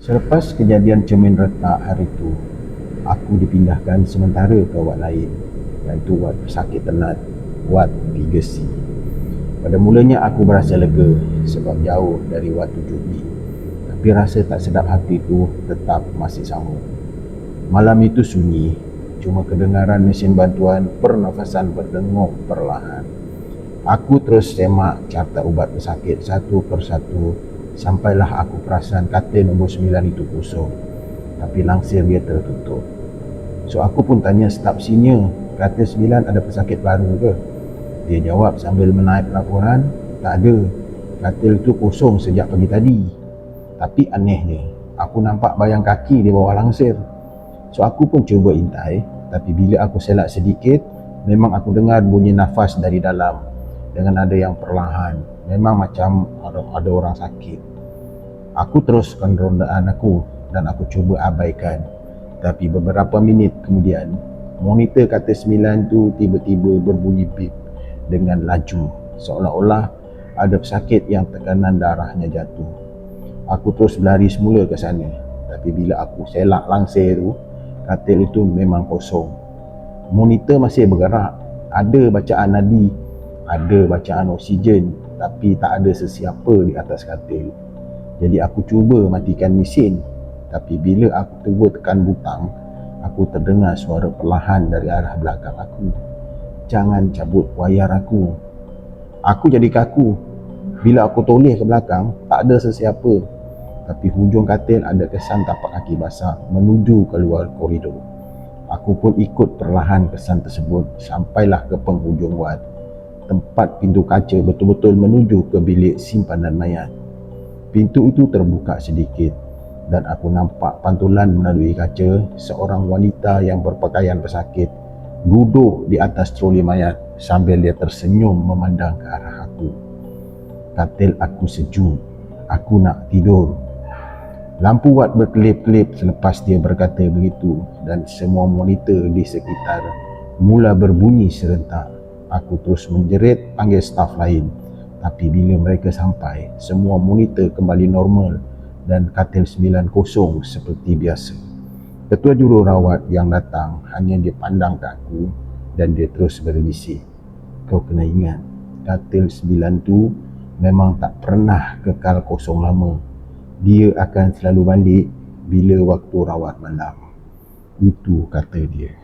Selepas kejadian cermin retak hari itu, aku dipindahkan sementara ke wad lain, iaitu wad pesakit tenat, wad 3C. Pada mulanya aku berasa lega sebab jauh dari wad 7B. Tapi rasa tak sedap hati itu tetap masih sama. Malam itu sunyi, cuma kedengaran mesin bantuan pernafasan berdengung perlahan. Aku terus semak carta ubat pesakit satu persatu sampailah aku perasan katil nombor 9 itu kosong, tapi langsir dia tertutup. So aku pun tanya staf senior, katil 9 ada pesakit baru ke? Dia jawab sambil menaip laporan, tak ada, katil itu kosong sejak pagi tadi. Tapi anehnya, aku nampak bayang kaki di bawah langsir. So aku pun cuba intai, tapi bila aku selak sedikit, memang aku dengar bunyi nafas dari dalam dengan ada yang perlahan, memang macam ada orang sakit. Aku teruskan rondaan aku dan aku cuba abaikan. Tapi beberapa minit kemudian, monitor katil 9 tu tiba-tiba berbunyi bip dengan laju, seolah-olah ada pesakit yang tekanan darahnya jatuh. Aku terus berlari semula ke sana, tapi bila aku selak langsir tu, katil itu memang kosong. Monitor masih bergerak, ada bacaan nadi, ada bacaan oksigen, tapi tak ada sesiapa di atas katil. Jadi aku cuba matikan mesin, tapi bila aku cuba tekan butang, aku terdengar suara perlahan dari arah belakang aku. Jangan cabut wayar aku. Aku jadi kaku. Bila aku toleh ke belakang, tak ada sesiapa. Tapi hujung katil ada kesan tapak kaki basah menuju keluar koridor. Aku pun ikut perlahan kesan tersebut sampailah ke penghujung wad. Tempat pintu kaca betul-betul menuju ke bilik simpanan mayat. Pintu itu terbuka sedikit dan aku nampak pantulan melalui kaca seorang wanita yang berpakaian pesakit duduk di atas troli mayat sambil dia tersenyum memandang ke arah aku. Katil aku sejuk. Aku nak tidur. Lampu wad berkelip-kelip selepas dia berkata begitu dan semua monitor di sekitar mula berbunyi serentak. Aku terus menjerit panggil staf lain. Tapi bila mereka sampai, semua monitor kembali normal dan katil 9 kosong seperti biasa. Ketua jururawat yang datang hanya dia pandang ke aku dan dia terus berbisik, kau kena ingat, katil 9 tu memang tak pernah kekal kosong lama. Dia akan selalu balik bila waktu rawat malam. Itu kata dia.